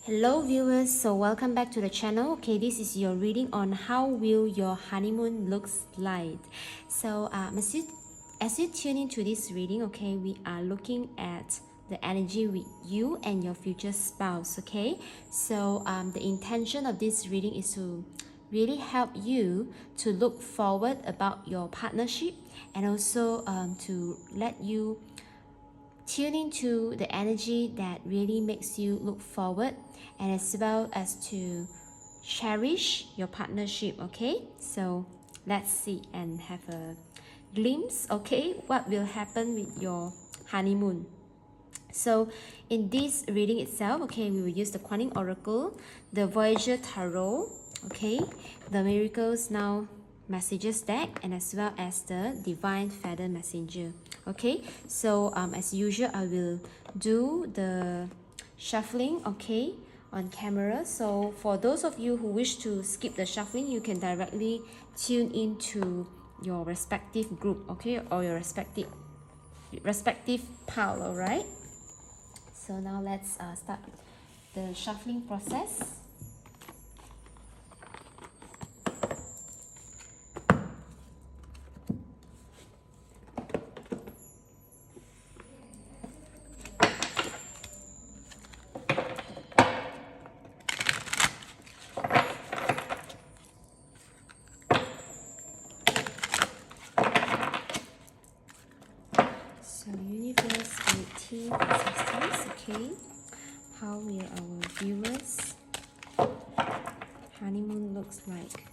Hello viewers, so welcome back to the channel. Okay, this is your reading on how will your honeymoon looks like. So as you tune into this reading, okay, we are looking at the energy with you and your future spouse. Okay, so the intention of this reading is to really help you to look forward about your partnership, and also to let you tune into the energy that really makes you look forward, and as well as to cherish your partnership. Okay, so let's see and have a glimpse, okay, what will happen with your honeymoon. So in this reading itself, okay, we will use the Quanning Oracle, the Voyager Tarot, okay, the Miracles Now Messages deck, and as well as the Divine Feather Messenger. Okay, so as usual, I will do the shuffling, okay, on camera. So for those of you who wish to skip the shuffling, you can directly tune into your respective group, okay, or your respective pile. All right, so now let's start the shuffling process. So universe, 18 assistance, okay, how will our viewers honeymoon looks like?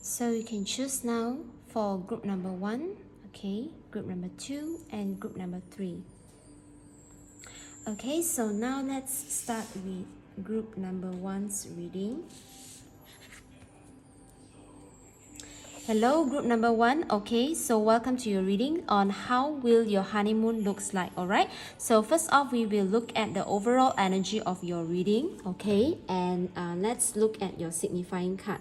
So you can choose now for group number 1, okay, group number 2, and group number 3. Okay, so now let's start with group number 1's reading. Hello, group number 1. Okay, so welcome to your reading on how will your honeymoon looks like. Alright, so first off, we will look at the overall energy of your reading. Okay, and let's look at your signifying card.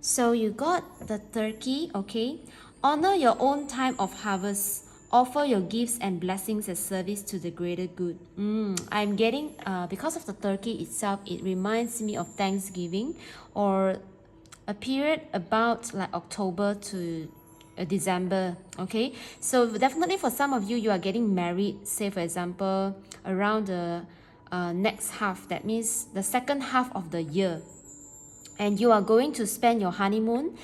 So you got the turkey. Okay, honor your own time of harvest. Offer your gifts and blessings as service to the greater good. I'm getting, because of the turkey itself, it reminds me of Thanksgiving or a period about like October to December. Okay, so definitely for some of you, you are getting married, say for example, around the next half. That means the second half of the year. And you are going to spend your honeymoon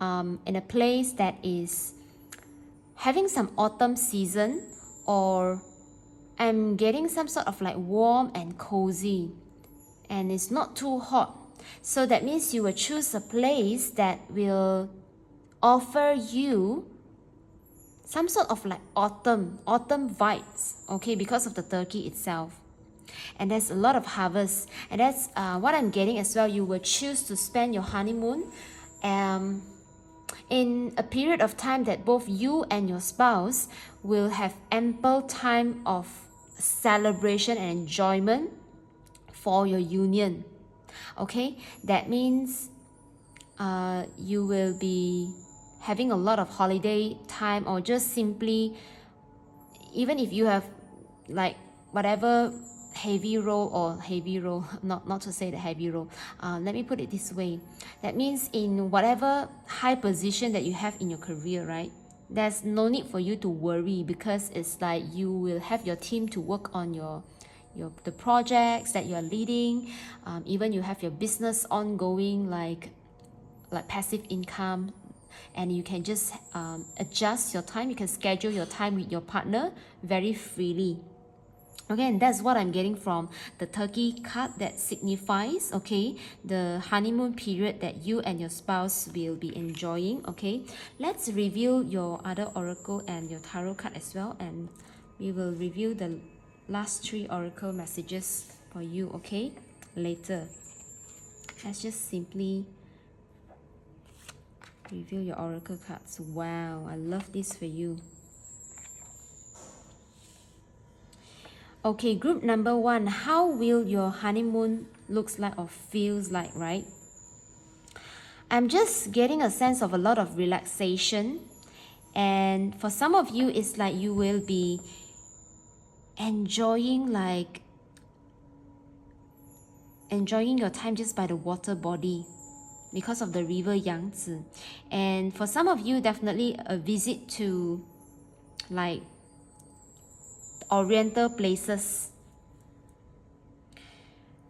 in a place that is having some autumn season, or I'm getting some sort of like warm and cozy, and it's not too hot. So that means you will choose a place that will offer you some sort of like autumn vibes, okay, because of the turkey itself. And there's a lot of harvest, and that's what I'm getting as well. You will choose to spend your honeymoon in a period of time that both you and your spouse will have ample time of celebration and enjoyment for your union. Okay, that means you will be having a lot of holiday time, or just simply, even if you have like whatever heavy role, not to say the heavy role, let me put it this way. That means in whatever high position that you have in your career, right, there's no need for you to worry, because it's like you will have your team to work on the projects that you are leading. Even you have your business ongoing, like passive income, and you can just adjust your time. You can schedule your time with your partner very freely. Okay, and that's what I'm getting from the turkey card, that signifies, okay, the honeymoon period that you and your spouse will be enjoying. Okay, let's review your other oracle and your tarot card as well, and we will review the last 3 oracle messages for you, okay, later. Let's just simply review your oracle cards. Wow, I love this for you. Okay, group number 1, how will your honeymoon looks like or feels like, right? I'm just getting a sense of a lot of relaxation, and for some of you, it's like you will be enjoying your time just by the water body because of the river Yangtze. And for some of you, definitely a visit to like oriental places.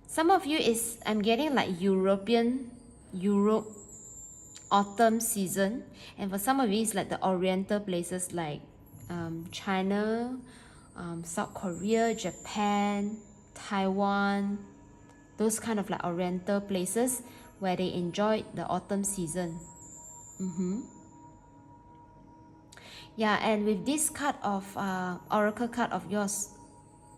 Some of you is, I'm getting like Europe autumn season, and for some of you it's like the oriental places like China, South Korea, Japan, Taiwan, those kind of like oriental places where they enjoy the autumn season. Yeah, and with this card of oracle card of yours,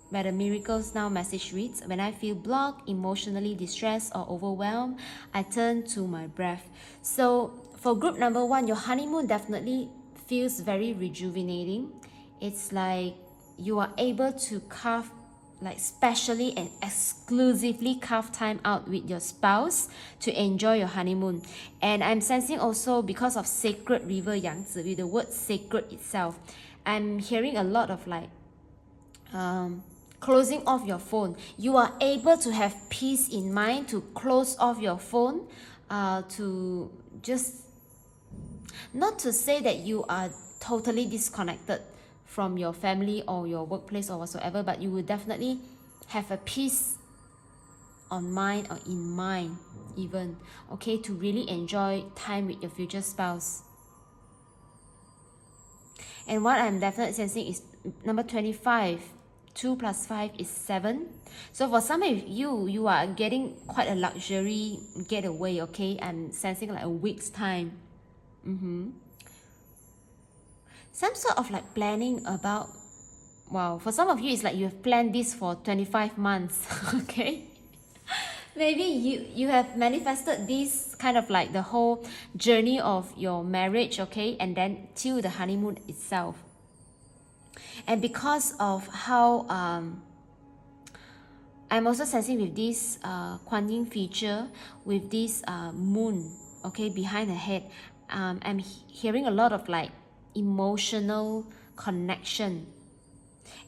where the miracles now message reads, when I feel blocked, emotionally distressed or overwhelmed, I turn to my breath. So for group number 1, your honeymoon definitely feels very rejuvenating. It's like you are able to carve, like specially and exclusively carve time out with your spouse to enjoy your honeymoon. And I'm sensing also, because of sacred river Yangtze, with the word sacred itself, I'm hearing a lot of like closing off your phone. You are able to have peace in mind to close off your phone, to just, not to say that you are totally disconnected from your family or your workplace or whatsoever, but you will definitely have a peace on mind or in mind even, okay, to really enjoy time with your future spouse. And what I'm definitely sensing is number 25. 2 plus 5 is 7. So for some of you, you are getting quite a luxury getaway, okay? I'm sensing like a week's time. Some sort of like planning about, wow, for some of you, it's like you have planned this for 25 months, okay? Maybe you have manifested this kind of like the whole journey of your marriage, okay? And then till the honeymoon itself. And because of how I'm also sensing with this Kuan Yin feature, with this moon, okay, behind the head, I'm hearing a lot of like emotional connection.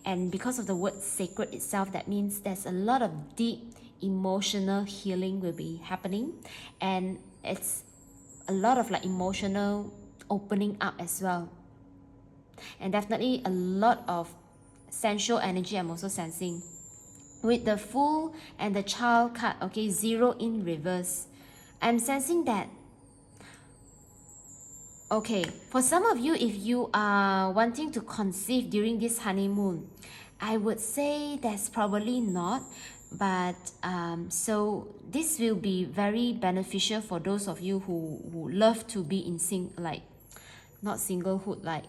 And because of the word sacred itself, that means there's a lot of deep emotional healing will be happening. And it's a lot of like emotional opening up as well. And definitely a lot of sensual energy I'm also sensing. With the Fool and the Child card, okay, 0 in reverse, I'm sensing that, okay, for some of you, if you are wanting to conceive during this honeymoon, I would say that's probably not. But so this will be very beneficial for those of you who love to be in not singlehood, like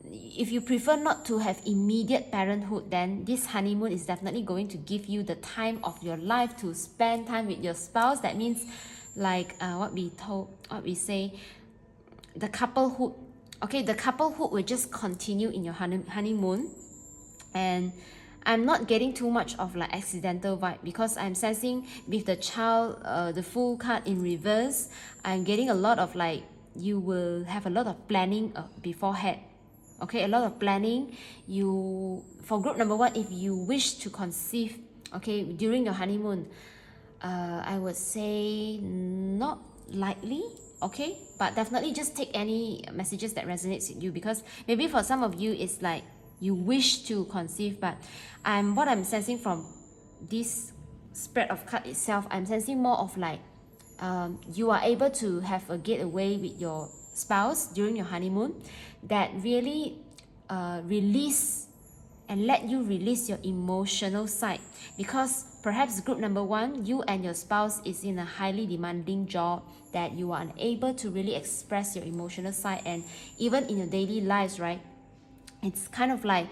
if you prefer not to have immediate parenthood, then this honeymoon is definitely going to give you the time of your life to spend time with your spouse. That means like what we say, the couplehood. Okay, the couplehood will just continue in your honeymoon. And I'm not getting too much of like accidental vibe, because I'm sensing with the Child, the Fool card in reverse, I'm getting a lot of like, you will have a lot of planning beforehand. Okay, a lot of planning. For group number 1, if you wish to conceive, okay, during your honeymoon, I would say not likely, okay, but definitely just take any messages that resonates with you, because maybe for some of you it's like you wish to conceive, but what I'm sensing from this spread of card itself, I'm sensing more of like you are able to have a getaway with your spouse during your honeymoon that really release and let you release your emotional side. Because perhaps group number 1, you and your spouse is in a highly demanding job that you are unable to really express your emotional side, and even in your daily lives, right, it's kind of like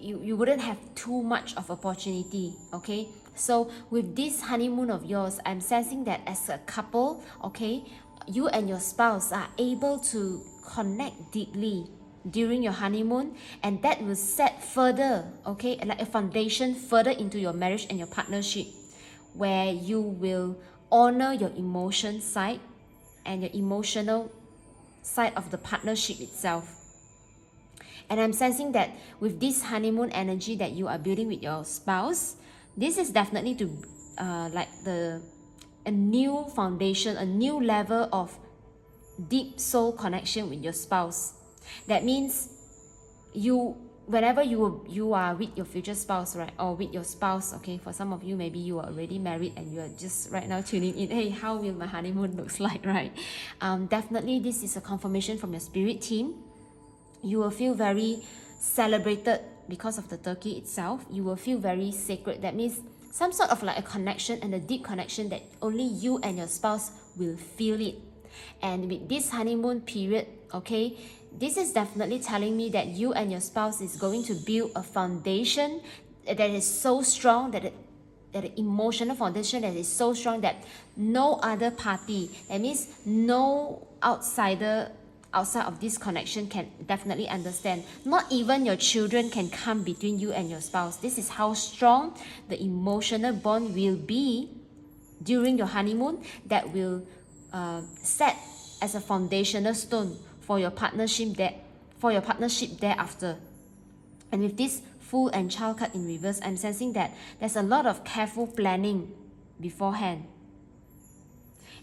you wouldn't have too much of opportunity, okay? So with this honeymoon of yours, I'm sensing that as a couple, okay, you and your spouse are able to connect deeply during your honeymoon, and that will set further, okay, like a foundation further into your marriage and your partnership, where you will honor your emotion side and your emotional side of the partnership itself. And I'm sensing that with this honeymoon energy that you are building with your spouse, this is definitely to like a new foundation, a new level of deep soul connection with your spouse. That means whenever you are with your future spouse, right, or with your spouse, okay, for some of you maybe you are already married and you are just right now tuning in, hey, how will my honeymoon looks like, right? Definitely this is a confirmation from your spirit team. You will feel very celebrated because of the turkey itself. You will feel very sacred. That means some sort of like a connection, and a deep connection that only you and your spouse will feel it. And with this honeymoon period, okay, this is definitely telling me that you and your spouse is going to build a foundation that is so strong, that an emotional foundation that is so strong that no other party, that means no outsider outside of this connection can definitely understand. Not even your children can come between you and your spouse. This is how strong the emotional bond will be during your honeymoon, that will set as a foundational stone for your partnership thereafter. And with this Fool and Child card in reverse, I'm sensing that there's a lot of careful planning beforehand.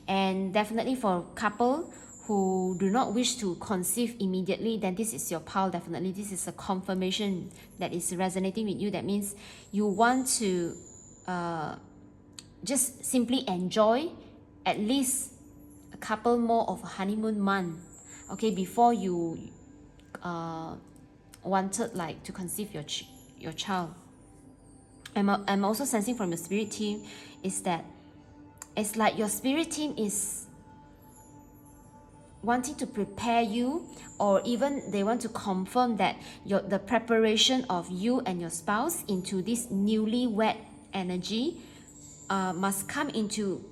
And definitely for a couple who do not wish to conceive immediately, then this is your pile. Definitely this is a confirmation that is resonating with you. That means you want to just simply enjoy at least a couple more of a honeymoon month, okay, before you wanted like to conceive your child. I'm also sensing from your spirit team is that it's like your spirit team is wanting to prepare you, or even they want to confirm that the preparation of you and your spouse into this newlywed energy must come into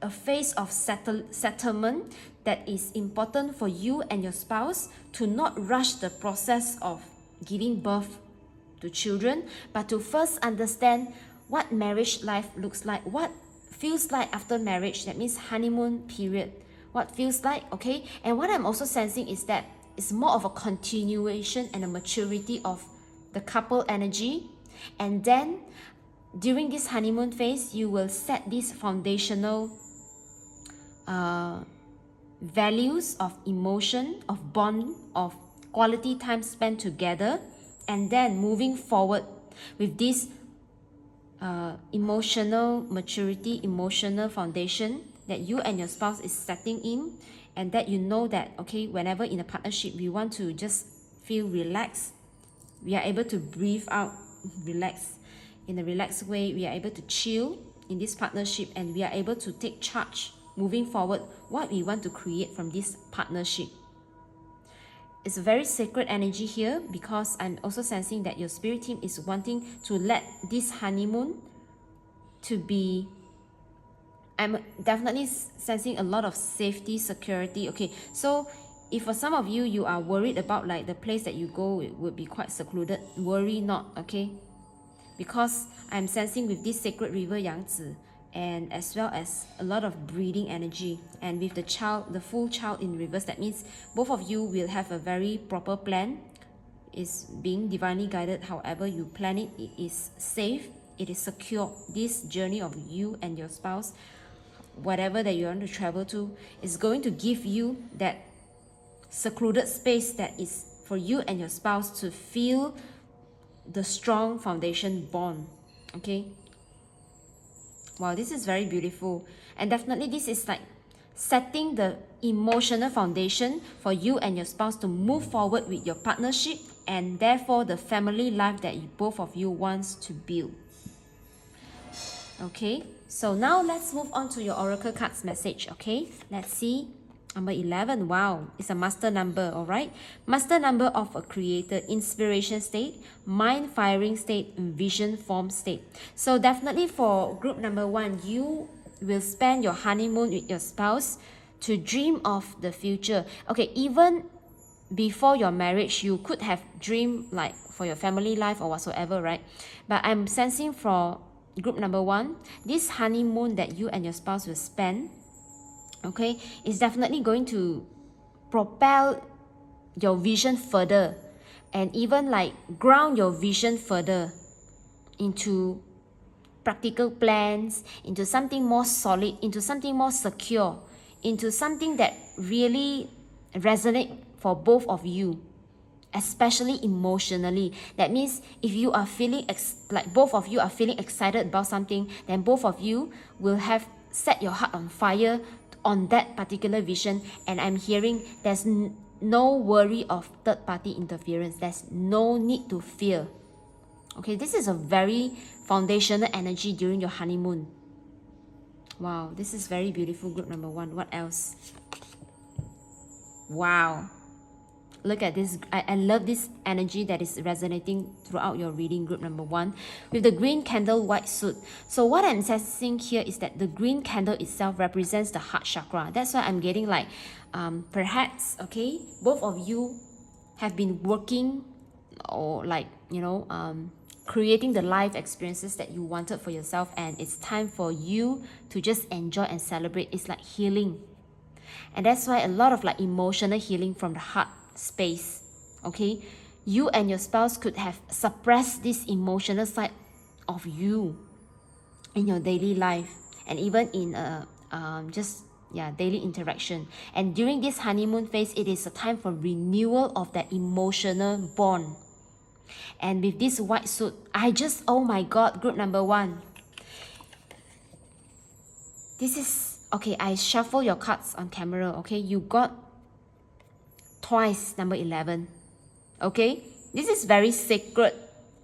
a phase of settlement that is important for you and your spouse to not rush the process of giving birth to children, but to first understand what marriage life looks like, what feels like after marriage. That means honeymoon period, what feels like, okay? And what I'm also sensing is that it's more of a continuation and a maturity of the couple energy. And then during this honeymoon phase, you will set these foundational values of emotion, of bond, of quality time spent together. And then moving forward with this emotional maturity, emotional foundation that you and your spouse is setting in, and that you know that, okay, whenever in a partnership we want to just feel relaxed, we are able to breathe out, relax in a relaxed way, we are able to chill in this partnership, and we are able to take charge moving forward what we want to create from this partnership. It's a very sacred energy here, because I'm also sensing that your spirit team is wanting to let this honeymoon to be, I'm definitely sensing a lot of safety, security. Okay, so if for some of you, you are worried about like the place that you go, it would be quite secluded, worry not, okay? Because I'm sensing with this sacred river Yangtze, and as well as a lot of breathing energy, and with the child, the full child in reverse, that means both of you will have a very proper plan. It's being divinely guided. However you plan it, it is safe, it is secure. This journey of you and your spouse, whatever that you want to travel to, is going to give you that secluded space that is for you and your spouse to feel the strong foundation bond. Okay, wow, this is very beautiful. And definitely this is like setting the emotional foundation for you and your spouse to move forward with your partnership, and therefore the family life that both of you wants to build. Okay, so now let's move on to your oracle cards message. Okay, let's see. Number 11, wow, it's a master number, all right? Master number of a creator, inspiration state, mind firing state, vision form state. So definitely for group number 1, you will spend your honeymoon with your spouse to dream of the future. Okay, even before your marriage, you could have dreamed like for your family life or whatsoever, right? But I'm sensing for group number 1, this honeymoon that you and your spouse will spend, okay, is definitely going to propel your vision further, and even like ground your vision further into practical plans, into something more solid, into something more secure, into something that really resonates for both of you, especially emotionally. That means if you are feeling like both of you are feeling excited about something, then both of you will have set your heart on fire on that particular vision. And I'm hearing there's no worry of third-party interference. There's no need to fear. Okay, this is a very foundational energy during your honeymoon. Wow, this is very beautiful, group number 1. What else? Wow, look at this. I love this energy that is resonating throughout your reading, group number 1, with the green candle, white suit. So what I'm sensing here is that the green candle itself represents the heart chakra. That's why I'm getting like perhaps, okay, both of you have been working, or like, you know, creating the life experiences that you wanted for yourself, and it's time for you to just enjoy and celebrate. It's like healing, and that's why a lot of like emotional healing from the heart space. Okay, you and your spouse could have suppressed this emotional side of you in your daily life, and even in daily interaction. And during this honeymoon phase, it is a time for renewal of that emotional bond. And with this white suit, oh my god, group number 1, this is okay. I shuffle your cards on camera. Okay, you got twice number 11. Okay, This is very sacred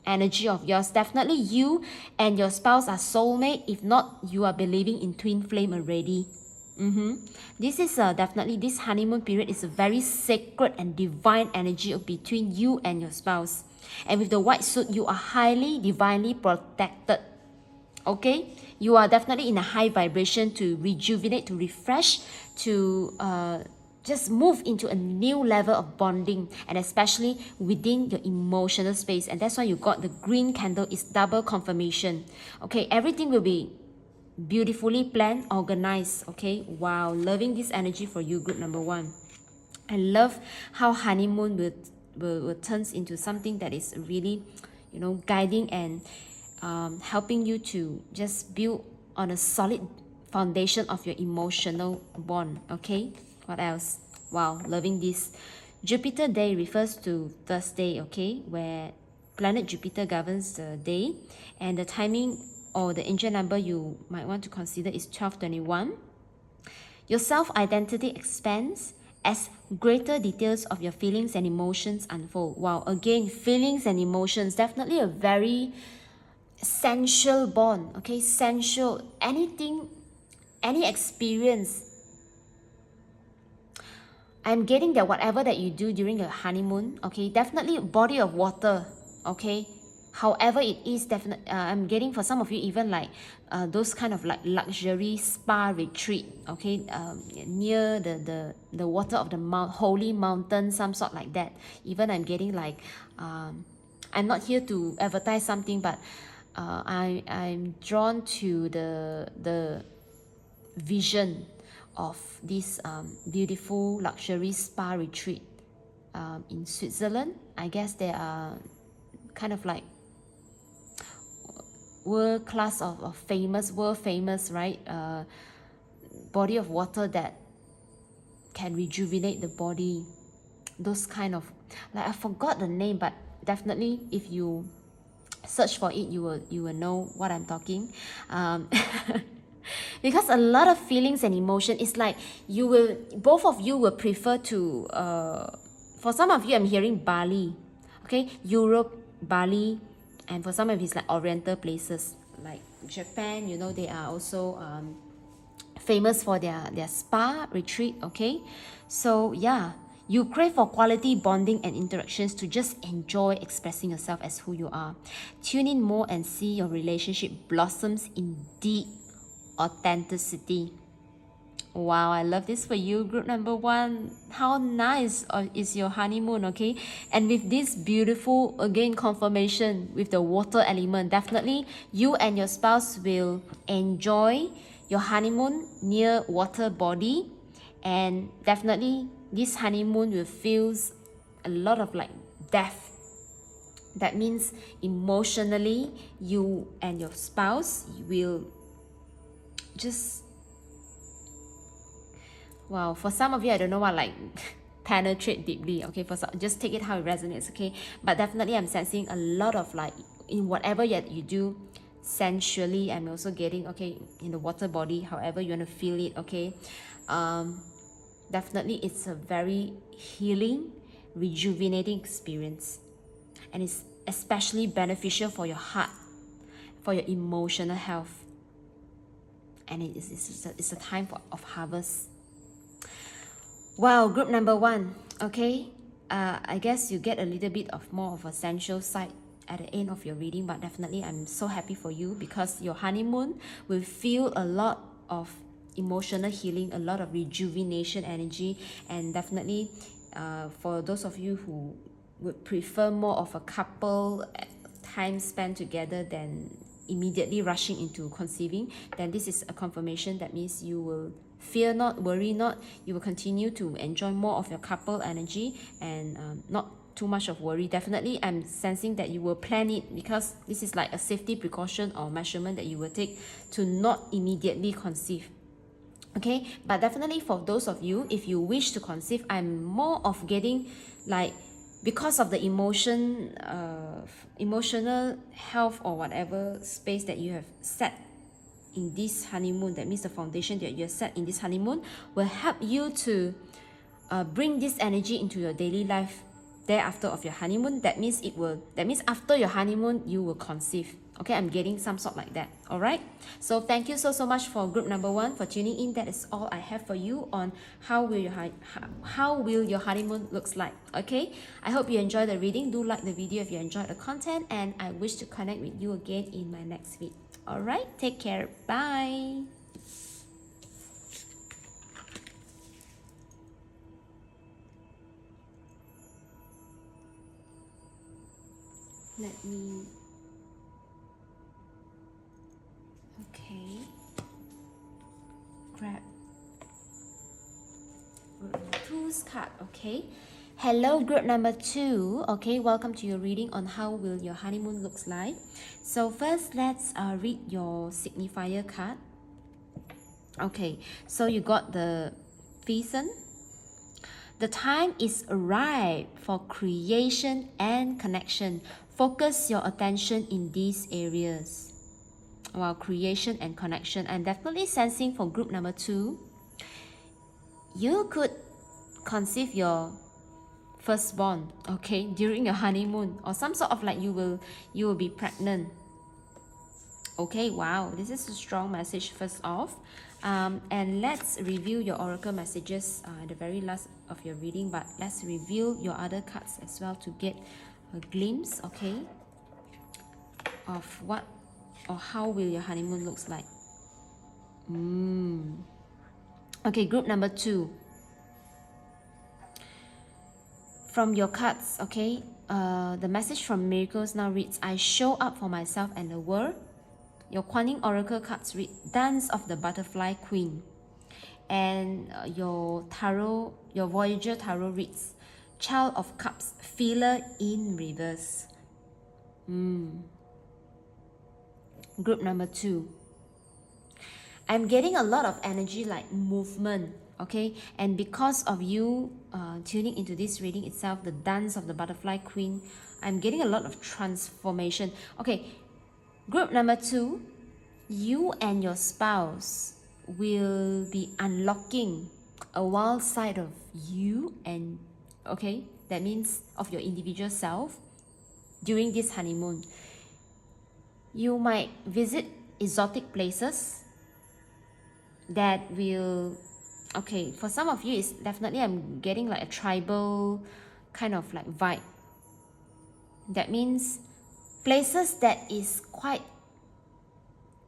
energy of yours. Definitely you and your spouse are soulmate. If not, you are believing in twin flame already. This is definitely, this honeymoon period is a very sacred and divine energy between you and your spouse. And with the white suit, you are highly divinely protected. Okay, you are definitely in a high vibration to rejuvenate, to refresh, to just move into a new level of bonding, and especially within your emotional space. And that's why you got the green candle. Is double confirmation. Okay, everything will be beautifully planned, organized. Okay, wow, loving this energy for you, group number 1. I love how honeymoon will turns into something that is really, guiding and helping you to just build on a solid foundation of your emotional bond. Okay, what else? Wow, loving this. Jupiter day refers to Thursday, okay, where planet Jupiter governs the day, and the timing or the angel number you might want to consider is 1221. Your self-identity expands as greater details of your feelings and emotions unfold. Wow, again, feelings and emotions, definitely a very sensual bond, okay? Sensual, anything, any experience. I'm getting that whatever that you do during your honeymoon, okay, definitely a body of water, okay? However it is, definitely, I'm getting for some of you even like those kind of like luxury spa retreat, okay, near the water of the holy mountain, some sort like that. Even I'm getting like, I'm not here to advertise something, but I'm drawn to the vision of this beautiful luxury spa retreat in Switzerland. I guess they are kind of like world class of world famous, right? Body of water that can rejuvenate the body. Those kind of, like, I forgot the name, but definitely if you search for it, you will know what I'm talking. Because a lot of feelings and emotion, it's like both of you will prefer to for some of you, I'm hearing Bali, okay, Europe, Bali, and for some of it's like oriental places like Japan. They are also famous for their spa retreat, okay? So yeah, you crave for quality bonding and interactions to just enjoy expressing yourself as who you are. Tune in more and see your relationship blossoms in deep authenticity. Wow, I love this for you, group number 1. How nice is your honeymoon, okay? And with this beautiful, again, confirmation with the water element, definitely you and your spouse will enjoy your honeymoon near water body. And definitely this honeymoon will feel a lot of like depth. That means emotionally, you and your spouse will just, wow, for some of you, I don't know what, like, penetrate deeply, okay? For some, just take it how it resonates, okay? But definitely I'm sensing a lot of like, in whatever you do, sensually, I'm also getting, okay, in the water body, however you want to feel it, okay? Definitely it's a very healing, rejuvenating experience. And it's especially beneficial for your heart, for your emotional health. And it's a time of harvest. Wow, group number 1, okay? I guess you get a little bit of more of a sensual side at the end of your reading, but definitely I'm so happy for you because your honeymoon will feel a lot of emotional healing, a lot of rejuvenation energy, and definitely for those of you who would prefer more of a couple time spent together than immediately rushing into conceiving, then this is a confirmation. That means you will fear not, worry not, you will continue to enjoy more of your couple energy and not too much of worry. Definitely I'm sensing that you will plan it because this is like a safety precaution or measurement that you will take to not immediately conceive. Okay, but definitely for those of you, if you wish to conceive, I'm more of getting like, because of the emotional health or whatever space that you have set in this honeymoon, that means the foundation that you have set in this honeymoon will help you to bring this energy into your daily life day after of your honeymoon. That means after your honeymoon you will conceive. Okay, I'm getting some sort like that. All right, so thank you so much for group number 1 for tuning in. That is all I have for you on how will your honeymoon looks like. Okay, I hope you enjoyed the reading. Do like the video if you enjoyed the content, and I wish to connect with you again in my next video. All right, take care. Bye. Let me, okay, grab group number 2's card. Okay, hello group number 2. Okay, welcome to your reading on how will your honeymoon looks like. So first, let's read your signifier card. Okay, so you got the Vision. The time is right for creation and connection. Focus your attention in these areas. Wow, creation and connection. I'm definitely sensing for group number 2, you could conceive your firstborn, okay, during your honeymoon, or some sort of like you will be pregnant. Okay, wow, this is a strong message first off. And let's review your oracle messages at the very last of your reading, but let's review your other cards as well to get a glimpse, okay, of what or how will your honeymoon looks like. Okay, group number 2. From your cards, okay, the message from Miracles now reads, I show up for myself and the world. Your Kuan Yin Oracle cards read Dance of the Butterfly Queen. And your Voyager Tarot reads Child of Cups, Feeler in reverse. Group number 2. I'm getting a lot of energy like movement, okay? And because of you tuning into this reading itself, the Dance of the Butterfly Queen, I'm getting a lot of transformation. Okay, group number 2, you and your spouse will be unlocking a wild side of you, and okay, that means of your individual self during this honeymoon. You might visit exotic places that will, okay, for some of you it's definitely, I'm getting like a tribal kind of like vibe. That means places that is quite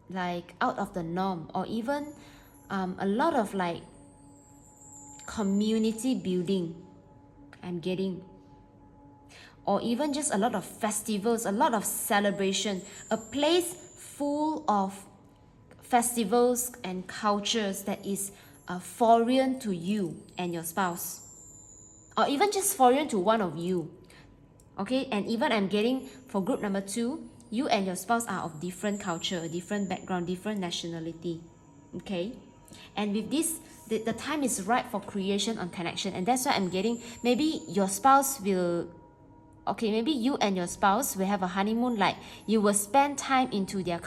like out of the norm, or even a lot of like community building I'm getting, or even just a lot of festivals, a lot of celebration, a place full of festivals and cultures that is foreign to you and your spouse, or even just foreign to one of you. Okay, and even I'm getting for group number 2, you and your spouse are of different culture, different background, different nationality. Okay, and with this, the time is right for creation and connection, and that's why I'm getting maybe your spouse will, okay, maybe you and your spouse will have a honeymoon, like you will spend time into their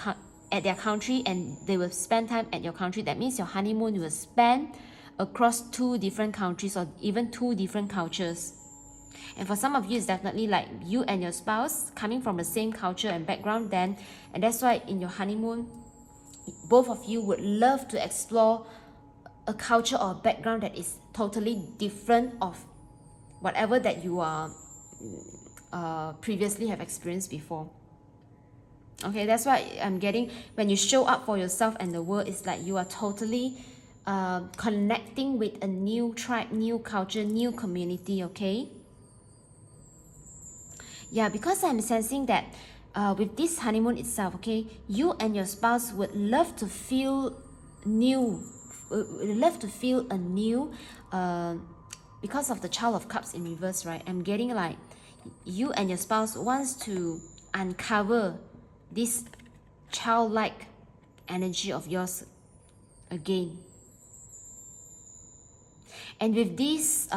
at their country and they will spend time at your country. That means your honeymoon will span across 2 different countries or even 2 different cultures. And for some of you, it's definitely like you and your spouse coming from the same culture and background then, and that's why in your honeymoon, both of you would love to explore a culture or a background that is totally different of whatever that you are previously have experienced before. Okay, that's why I'm getting, when you show up for yourself and the world, it's like you are totally connecting with a new tribe, new culture, new community, okay? Yeah, because I'm sensing that with this honeymoon itself, okay, you and your spouse would love to feel new, because of the Child of Cups in reverse, right? I'm getting like you and your spouse wants to uncover this childlike energy of yours again. And with this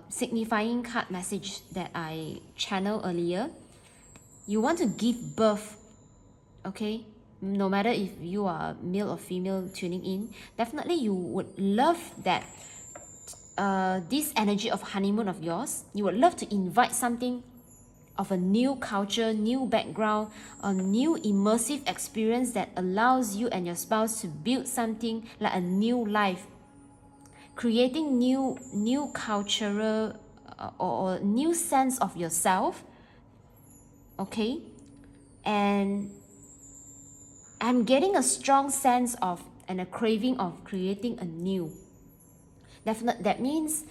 signifying card message that I channeled earlier, you want to give birth, okay? No matter if you are male or female tuning in, definitely you would love that this energy of honeymoon of yours, you would love to invite something of a new culture, new background, a new immersive experience that allows you and your spouse to build something like a new life, creating new cultural or new sense of yourself. Okay, and I'm getting a strong sense of and a craving of creating a new. That means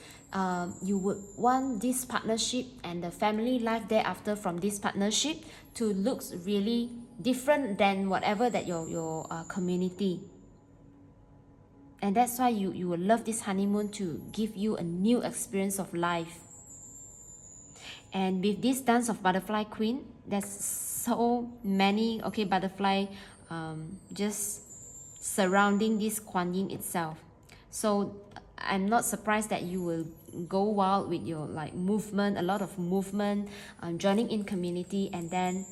you would want this partnership and the family life thereafter from this partnership to look really different than whatever that your community. And that's why you will love this honeymoon to give you a new experience of life. And with this dance of butterfly queen, there's so many butterfly just surrounding this Kuan Yin itself. So I'm not surprised that you will go wild with your movement, a lot of movement, joining in community, and then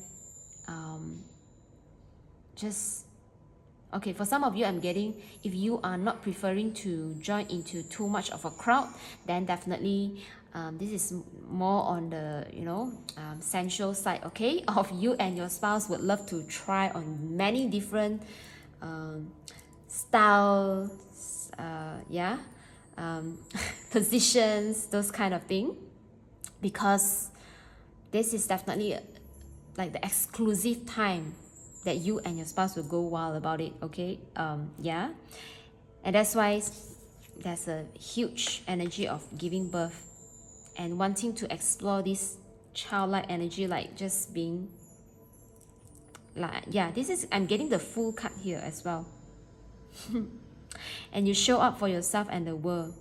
for some of you, I'm getting, if you are not preferring to join into too much of a crowd, then definitely this is more on the sensual side, of you and your spouse would love to try on many different styles, positions, those kind of thing, because this is definitely like the exclusive time that you and your spouse will go wild about it. And that's why there's a huge energy of giving birth and wanting to explore this childlike energy, like just being this is, I'm getting the full card here as well. And you show up for yourself and the world.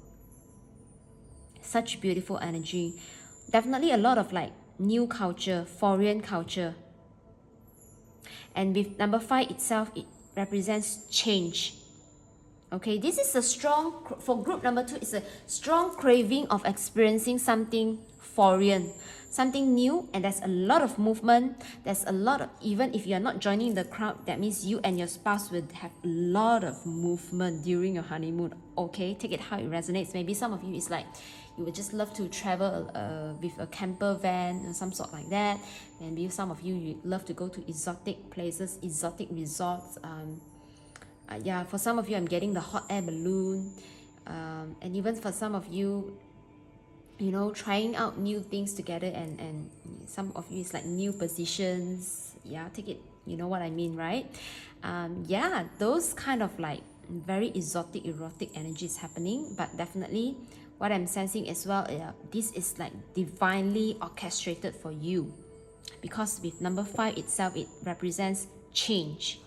Such beautiful energy. Definitely a lot of new culture, foreign culture. And with number 5 itself, it represents change. This is a strong, for group number 2, it's a strong craving of experiencing something foreign, something new, and there's a lot of movement. There's a lot of, even if you're not joining the crowd, that means you and your spouse will have a lot of movement during your honeymoon. Take it how it resonates. Maybe some of you is like, you would just love to travel with a camper van or some sort like that. Maybe some of you love to go to exotic places, exotic resorts. For some of you, I'm getting the hot air balloon. And even for some of you, trying out new things together, and some of you is like new positions. Take it, you know what I mean, right? Those kind of very exotic, erotic energies happening. But definitely what I'm sensing as well, this is divinely orchestrated for you, because with number 5 itself, it represents change.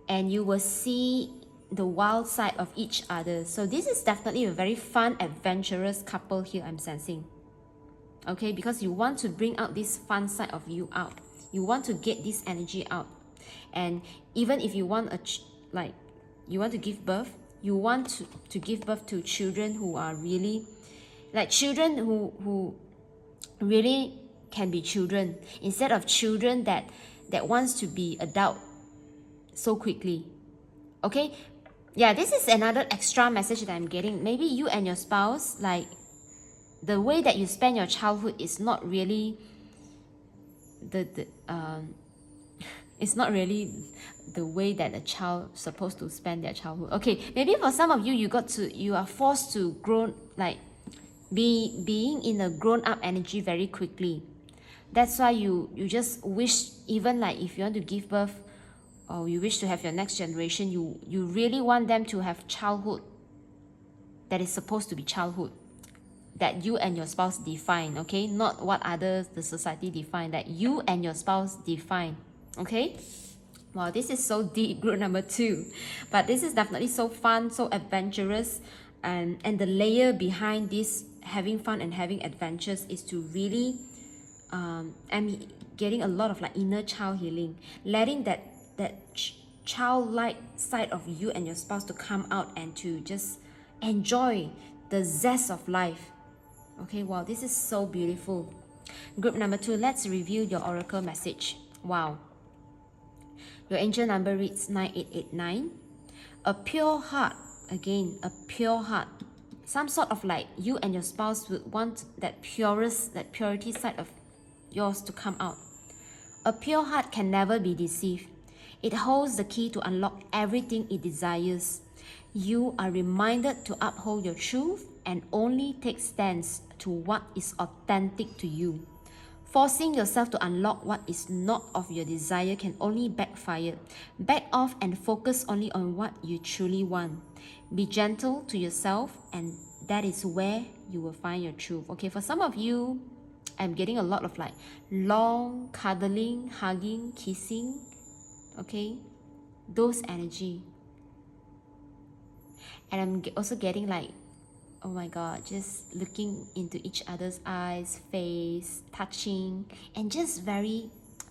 And you will see the wild side of each other. So this is definitely a very fun, adventurous couple here, I'm sensing. Because you want to bring out this fun side of you out. You want to get this energy out. And even if you want you want to give birth, you want to give birth to children who are really children who really can be children, instead of children that wants to be adult so quickly. This is another extra message that I'm getting. Maybe you and your spouse, the way that you spend your childhood is not really it's not really the way that a child supposed to spend their childhood. Maybe for some of you, you are forced to grow, being in a grown-up energy very quickly. That's why you just wish, even if you want to give birth, or you wish to have your next generation, you really want them to have childhood that is supposed to be childhood, that you and your spouse define, not what others, the society define, that you and your spouse define. Wow, this is so deep, group number 2. But this is definitely so fun, so adventurous, and the layer behind this having fun and having adventures is to really I'm getting a lot of inner child healing, letting that childlike side of you and your spouse to come out and to just enjoy the zest of life. Wow, this is so beautiful. Group number 2, let's review your oracle message. Wow, your angel number reads 9889. A pure heart, again, a pure heart. some sort of like you and your spouse would want that purity side of yours to come out. A pure heart can never be deceived. It holds the key to unlock everything it desires. You are reminded to uphold your truth and only take stance to what is authentic to you. Forcing yourself to unlock what is not of your desire can only backfire. Back off and focus only on what you truly want. Be gentle to yourself, and that is where you will find your truth. Okay, for some of you, I'm getting a lot of like long cuddling, hugging, kissing. Okay, those energy. And I'm also getting like, oh my god, just looking into each other's eyes, face, touching, and just very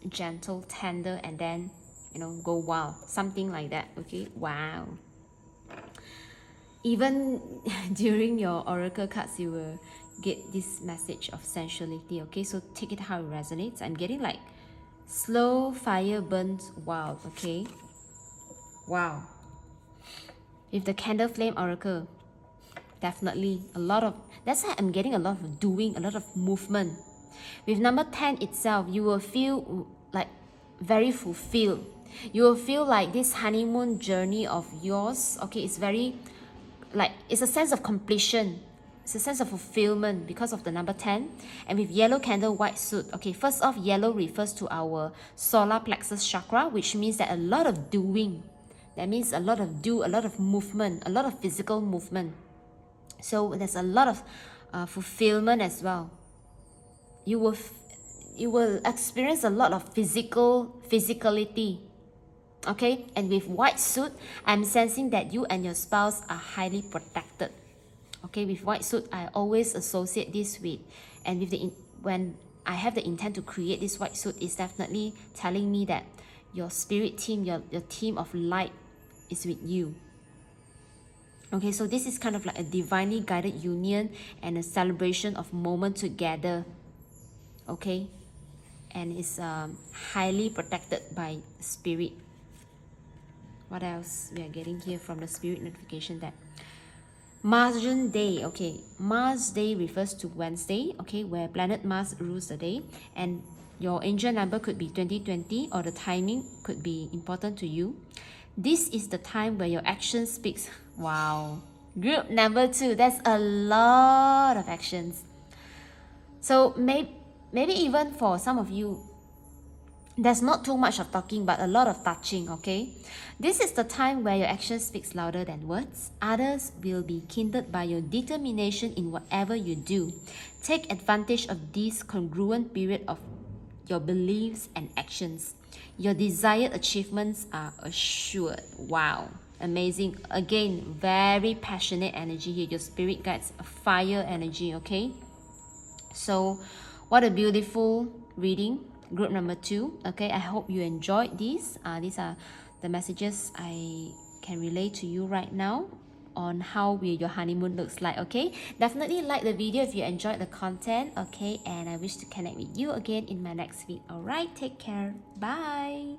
gentle, tender, and then, you know, go wow, something like that. Okay, wow. Even during your oracle cards, you will get this message of sensuality. Okay, so take it how it resonates. I'm getting like slow fire burns wild. Okay, wow. With the candle flame oracle, definitely a lot of, that's why I'm getting a lot of doing, a lot of movement. With number 10 itself, you will feel like very fulfilled. You will feel like this honeymoon journey of yours, okay, it's very like, it's a sense of completion. It's a sense of fulfillment because of the number 10. And with yellow candle, white suit. Okay, first off, yellow refers to our solar plexus chakra, which means that a lot of doing. That means a lot of a lot of movement, a lot of physical movement. So there's a lot of fulfillment as well. You will experience a lot of physicality. Okay, and with white suit, I'm sensing that you and your spouse are highly protected. Okay, with white suit, I always associate this with, and with when I have the intent to create this white suit, is definitely telling me that your spirit team, your team of light is with you. Okay, so this is kind of like a divinely guided union and a celebration of moment together. Okay, and it's highly protected by spirit. What else we are getting here from the spirit notification? That Martian day. Okay, Mars day refers to Wednesday, okay, where planet Mars rules the day, and your angel number could be 2020, or the timing could be important to you. This is the time where your action speaks. Wow. Group number 2, that's a lot of actions. So maybe even for some of you, there's not too much of talking, but a lot of touching, okay? This is the time where your action speaks louder than words. Others will be kindled by your determination in whatever you do. Take advantage of this congruent period of your beliefs and actions. Your desired achievements are assured. Wow, amazing. Again, very passionate energy here. Your spirit guides fire energy, okay? So, what a beautiful reading. Group number 2. Okay, I hope you enjoyed these. These are the messages I can relay to you right now on how your honeymoon looks like. Okay, definitely like the video if you enjoyed the content. Okay, and I wish to connect with you again in my next video. All right, take care. Bye.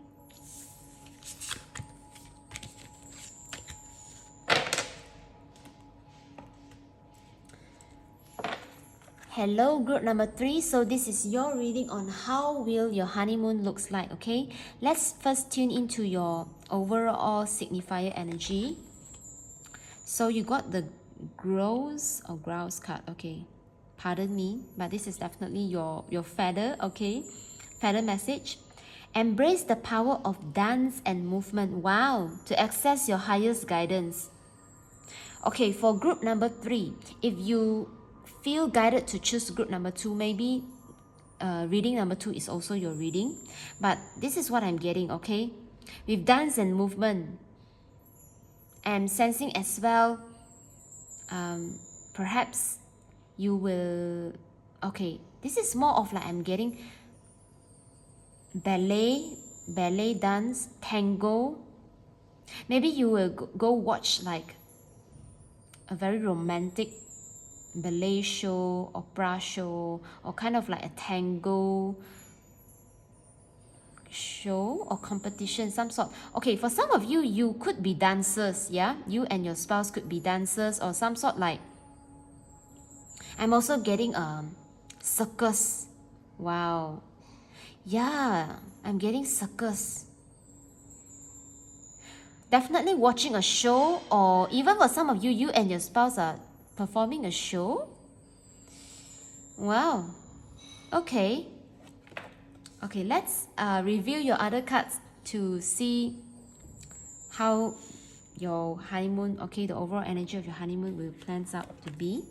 Hello, group number 3. So this is your reading on how will your honeymoon looks like. Okay, let's first tune into your overall signifier energy. So you got the grouse card. Okay, pardon me, but this is definitely your feather. Okay, feather message. Embrace the power of dance and movement. Wow, to access your highest guidance. Okay, for group number 3, if you feel guided to choose group number 2, maybe reading number 2 is also your reading, but this is what I'm getting. Okay, with dance and movement, I'm sensing as well, perhaps you will, okay, this is more of like I'm getting ballet dance, tango. Maybe you will go watch like a very romantic ballet show, opera show, or kind of like a tango show or competition, some sort. Okay, for some of you, you could be dancers. Yeah, you and your spouse could be dancers, or some sort like I'm also getting a circus. Wow. Yeah, I'm getting circus. Definitely watching a show, or even for some of you, you and your spouse are performing a show. Wow. Okay. Okay, let's review your other cards to see how your honeymoon, okay, the overall energy of your honeymoon will plans out to be.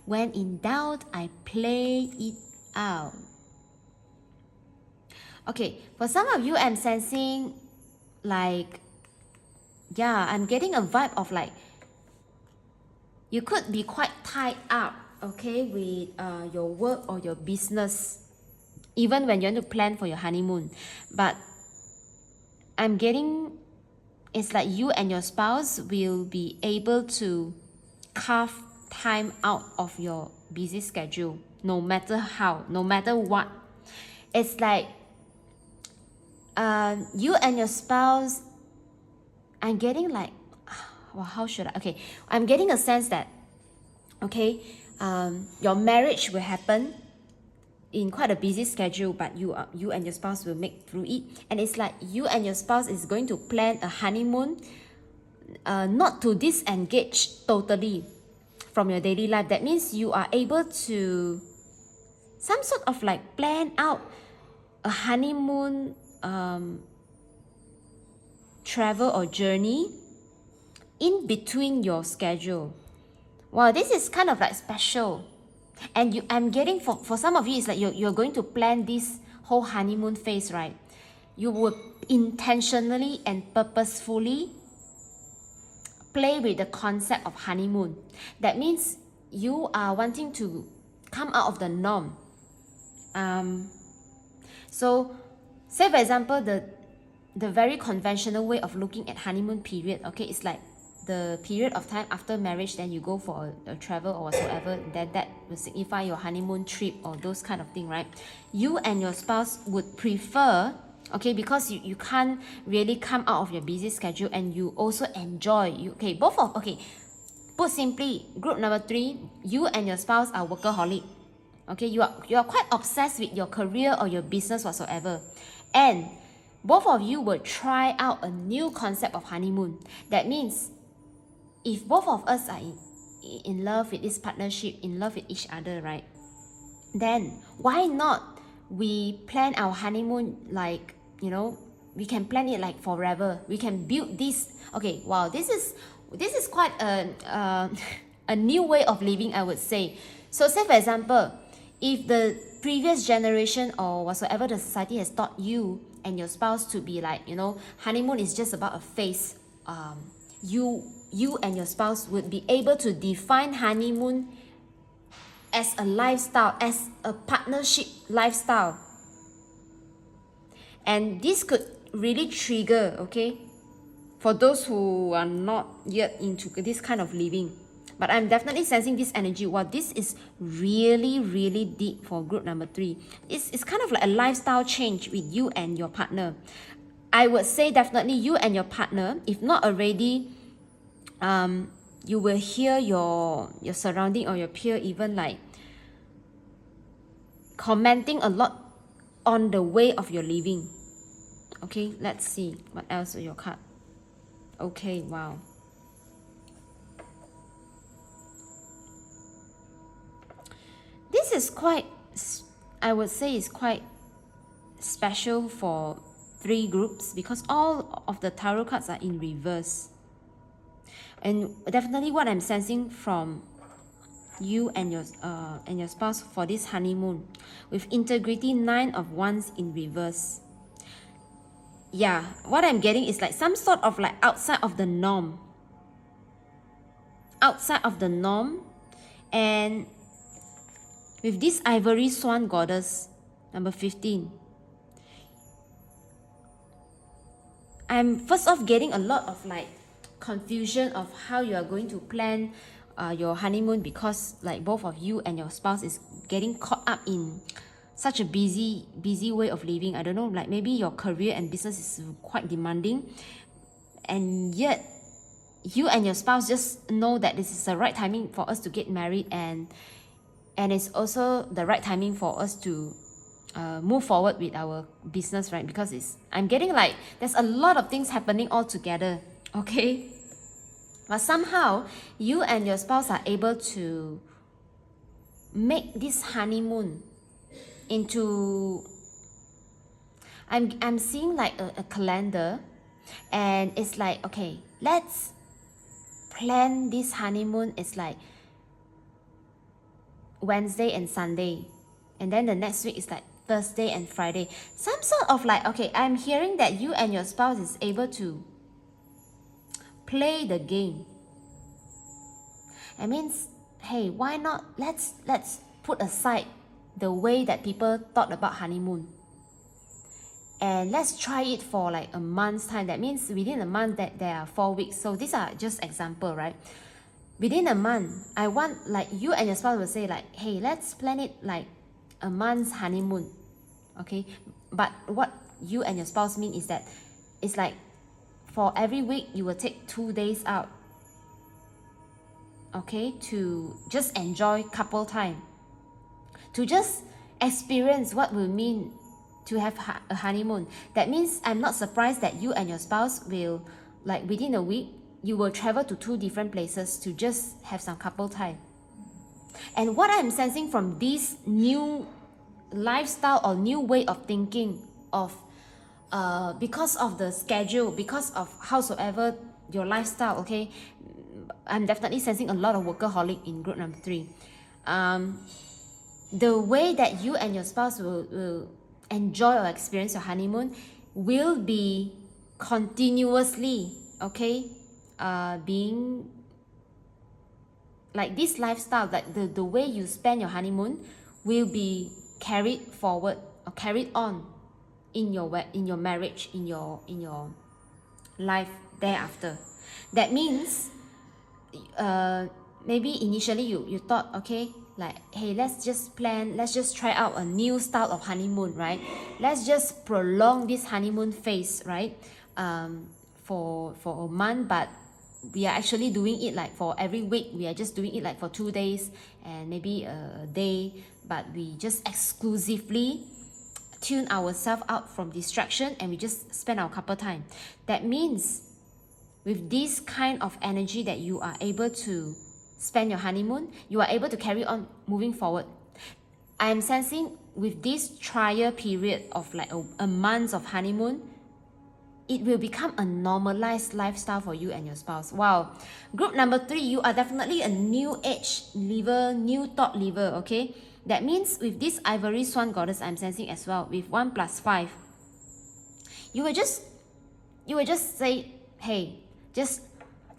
When in doubt, I play it out. Okay, for some of you, I'm sensing like, yeah, I'm getting a vibe of like, you could be quite tied up, okay, with your work or your business, even when you want to plan for your honeymoon. But I'm getting, it's like you and your spouse will be able to carve time out of your busy schedule, no matter how, no matter what. It's like you and your spouse, I'm getting like, well, how should I? Okay, I'm getting a sense that, okay, your marriage will happen in quite a busy schedule, but you and your spouse will make through it. And it's like you and your spouse is going to plan a honeymoon, not to disengage totally from your daily life. That means you are able to some sort of like plan out a honeymoon travel or journey in between your schedule. Wow, this is kind of like special. And I'm getting, for some of you, it's like you're going to plan this whole honeymoon phase, right? You would intentionally and purposefully play with the concept of honeymoon. That means you are wanting to come out of the norm. So, say for example, the very conventional way of looking at honeymoon period, okay, it's like the period of time after marriage, then you go for a travel or whatsoever, then that will signify your honeymoon trip or those kind of thing, right? You and your spouse would prefer, okay, because you can't really come out of your busy schedule, and you also enjoy, put simply, group number 3, you and your spouse are workaholic. Okay, you are quite obsessed with your career or your business whatsoever, and both of you will try out a new concept of honeymoon. That means if both of us are in love with this partnership, in love with each other, right? Then why not we plan our honeymoon like, we can plan it like forever. We can build this. Okay, wow, this is quite a new way of living, I would say. So say for example, if the previous generation or whatsoever the society has taught you and your spouse to be like, honeymoon is just about a phase, you and your spouse would be able to define honeymoon as a lifestyle, as a partnership lifestyle. And this could really trigger, okay, for those who are not yet into this kind of living. But I'm definitely sensing this energy. Wow, this is really, really deep for group number 3. It's kind of like a lifestyle change with you and your partner. I would say definitely you and your partner, if not already, you will hear your surrounding or your peer even like commenting a lot on the way of your living. Okay, let's see what else are your card. Okay, wow. This is quite, I would say, is quite special for 3 groups because all of the tarot cards are in reverse. And definitely what I'm sensing from you and your spouse for this honeymoon, with integrity, 9 of Wands in reverse. Yeah, what I'm getting is like some sort of like outside of the norm. Outside of the norm. And with this ivory swan goddess, number 15, I'm first off getting a lot of like confusion of how you are going to plan your honeymoon, because like both of you and your spouse is getting caught up in such a busy way of living. I don't know, like maybe your career and business is quite demanding, and yet you and your spouse just know that this is the right timing for us to get married, and And it's also the right timing for us to move forward with our business, right? Because I'm getting like there's a lot of things happening all together, okay? But somehow you and your spouse are able to make this honeymoon into, I'm seeing like a calendar, and it's like, okay, let's plan this honeymoon. It's like Wednesday and Sunday, and then the next week is like Thursday and Friday. Some sort of like, okay, I'm hearing that you and your spouse is able to play the game. It means, hey, why not let's put aside the way that people thought about honeymoon, and let's try it for like a month's time. That means within a month that there are 4 weeks. So these are just example, right? Within a month, I want like you and your spouse will say like, hey, let's plan it like a month's honeymoon, okay? But what you and your spouse mean is that it's like for every week you will take 2 days out, okay, to just enjoy couple time, to just experience what will mean to have a honeymoon. That means I'm not surprised that you and your spouse will, like within a week, you will travel to 2 different places to just have some couple time. And what I'm sensing from this new lifestyle or new way of thinking of because of the schedule, because of howsoever your lifestyle, okay, I'm definitely sensing a lot of workaholic in group number 3. The way that you and your spouse will enjoy or experience your honeymoon will be continuously, okay, being like this lifestyle, like the way you spend your honeymoon will be carried forward or carried on in your marriage, in your life thereafter. That means maybe initially you thought, okay, like, hey, let's just try out a new style of honeymoon, right? Let's just prolong this honeymoon phase, right? For a month, but we are actually doing it like for every week. We are just doing it like for 2 days and maybe a day, but we just exclusively tune ourselves out from distraction and we just spend our couple time. That means with this kind of energy that you are able to spend your honeymoon, you are able to carry on moving forward. I am sensing with this trial period of like a month of honeymoon, it will become a normalized lifestyle for you and your spouse. Wow. Group number 3, you are definitely a new age liver, new thought liver, okay? That means with this ivory swan goddess, I'm sensing as well, with 1 + 5, you will just say, hey, just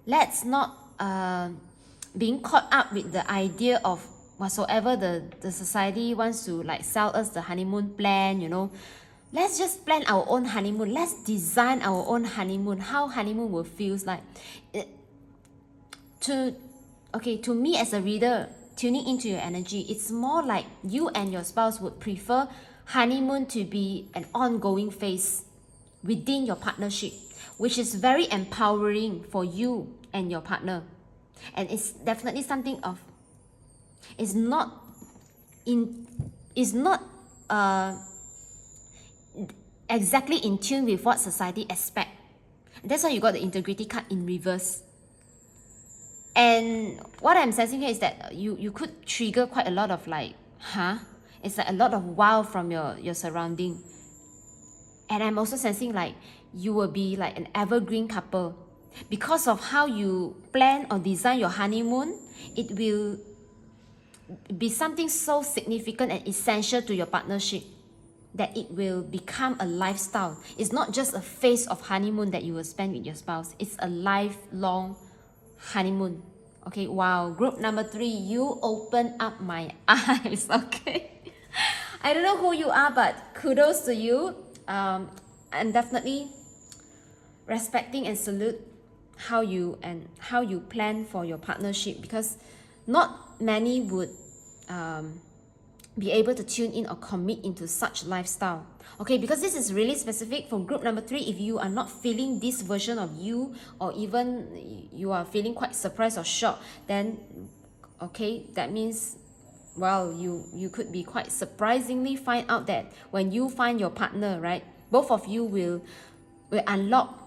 let's not being caught up with the idea of whatsoever the society wants to like sell us the honeymoon plan, you know. Let's just plan our own honeymoon. Let's design our own honeymoon, how honeymoon will feel like. To me as a reader, tuning into your energy, it's more like you and your spouse would prefer honeymoon to be an ongoing phase within your partnership, which is very empowering for you and your partner. And it's definitely something of, it's not exactly in tune with what society expect. That's why you got the integrity card in reverse. And what I'm sensing here is that you could trigger quite a lot of like, it's like a lot of wow from your surrounding. And I'm also sensing like you will be like an evergreen couple. Because of how you plan or design your honeymoon, it will be something so significant and essential to your partnership that it will become a lifestyle. It's not just a phase of honeymoon that you will spend with your spouse. It's a lifelong honeymoon. Okay, wow. Group number 3, you open up my eyes, okay? I don't know who you are, but kudos to you. I'm definitely respecting and salute how you plan for your partnership, because not many would be able to tune in or commit into such lifestyle. Okay, because this is really specific for group number 3. If you are not feeling this version of you, or even you are feeling quite surprised or shocked, then okay, that means well, you could be quite surprisingly find out that when you find your partner, right, both of you will unlock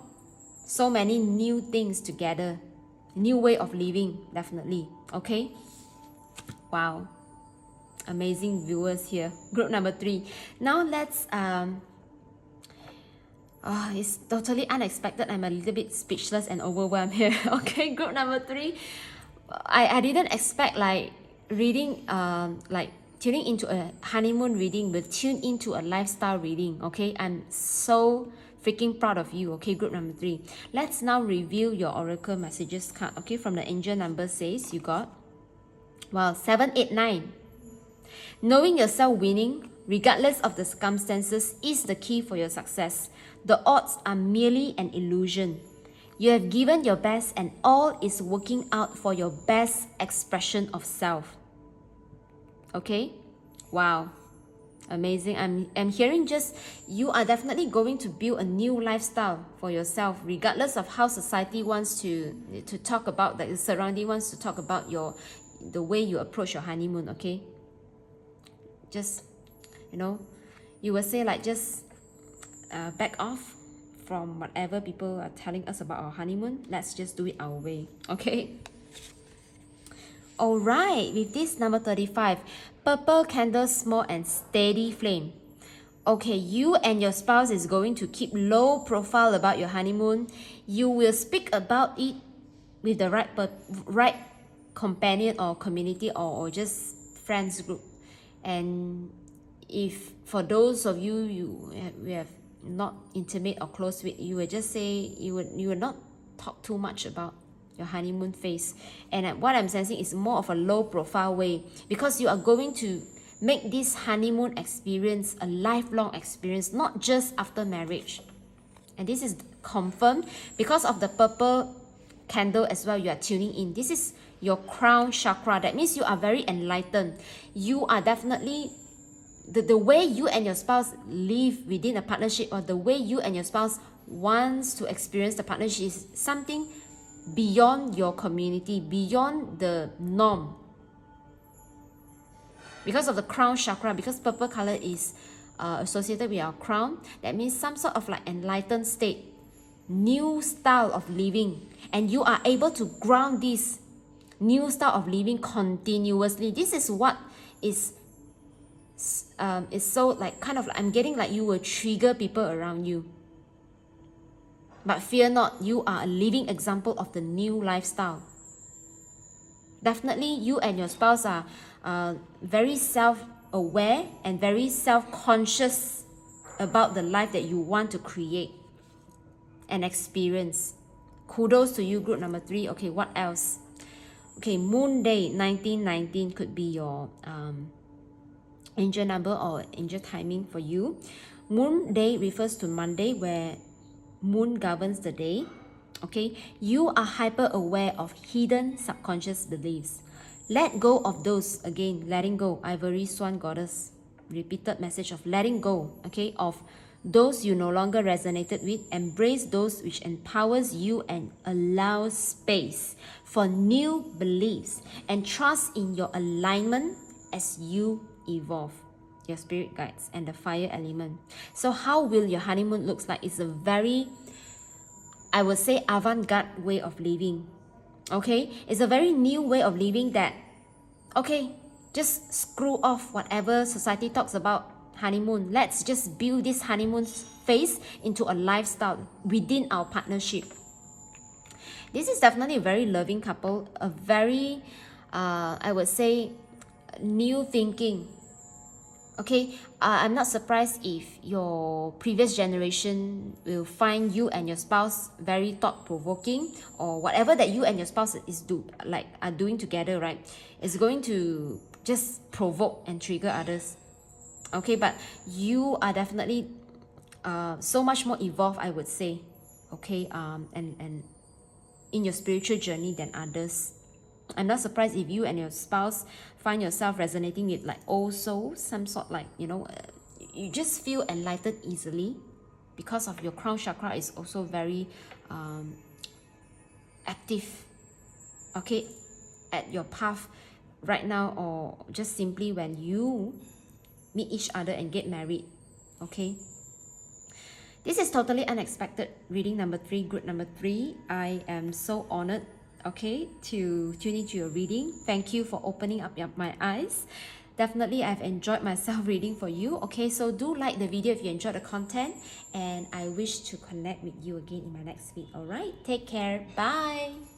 so many new things together, new way of living, definitely. Okay, wow, amazing viewers here. Group number 3. Now let's it's totally unexpected. I'm a little bit speechless and overwhelmed here. Okay, group number 3. I didn't expect like reading like tuning into a honeymoon reading will tune into a lifestyle reading. Okay, I'm so freaking proud of you. Okay, group number 3. Let's now review your oracle messages card. Okay, from the angel number says you got, well, 7, 8, 9. Knowing yourself winning, regardless of the circumstances, is the key for your success. The odds are merely an illusion. You have given your best and all is working out for your best expression of self. Okay? Wow. Amazing. I'm hearing just you are definitely going to build a new lifestyle for yourself, regardless of how society wants to talk about, the surrounding wants to talk about the way you approach your honeymoon. Okay, just, you know, you will say like just back off from whatever people are telling us about our honeymoon. Let's just do it our way. Okay. All right, with this number 35, purple candle, small and steady flame. Okay, you and your spouse is going to keep low profile about your honeymoon. You will speak about it with the right companion or community or just friends group. And if for those of you we have not intimate or close with, you will just say you would not talk too much about your honeymoon phase. And what I'm sensing is more of a low profile way, because you are going to make this honeymoon experience a lifelong experience, not just after marriage. And this is confirmed because of the purple candle as well. You are tuning in. This is your crown chakra. That means you are very enlightened. You are definitely the way you and your spouse live within a partnership, or the way you and your spouse wants to experience the partnership, is something beyond your community, beyond the norm. Because of the crown chakra, because purple color is associated with our crown, that means some sort of like enlightened state, new style of living, and you are able to ground this new style of living continuously. This is what is so like kind of like, I'm getting like you will trigger people around you. But fear not, you are a living example of the new lifestyle. Definitely you and your spouse are very self-aware and very self-conscious about the life that you want to create and experience. Kudos to you, group number 3. Okay, what else? Okay, Moon Day 1919 could be your angel number or angel timing for you. Moon Day refers to Monday, where moon governs the day. Okay, you are hyper aware of hidden subconscious beliefs. Let go of those. Again, letting go. Ivory Swan Goddess, repeated message of letting go. Okay, of those you no longer resonated with. Embrace those which empowers you and allows space for new beliefs, and trust in your alignment as you evolve. Your spirit guides and the fire element. So how will your honeymoon looks like? It's a very, I would say, avant-garde way of living. Okay, it's a very new way of living that, okay, just screw off whatever society talks about honeymoon. Let's just build this honeymoon phase into a lifestyle within our partnership. This is definitely a very loving couple, a very I would say new thinking. Okay, I'm not surprised if your previous generation will find you and your spouse very thought-provoking, or whatever that you and your spouse are doing together, right? It's going to just provoke and trigger others. Okay, but you are definitely so much more evolved, I would say. Okay, and in your spiritual journey than others. I'm not surprised if you and your spouse find yourself resonating with like old souls, some sort like, you just feel enlightened easily because of your crown chakra is also very active, okay, at your path right now or just simply when you meet each other and get married, okay? This is totally unexpected reading number 3, group number 3. I am so honored, okay, to tune into your reading. Thank you for opening up my eyes. Definitely, I've enjoyed myself reading for you. Okay, so do like the video if you enjoyed the content, and I wish to connect with you again in my next video. All right, take care. Bye.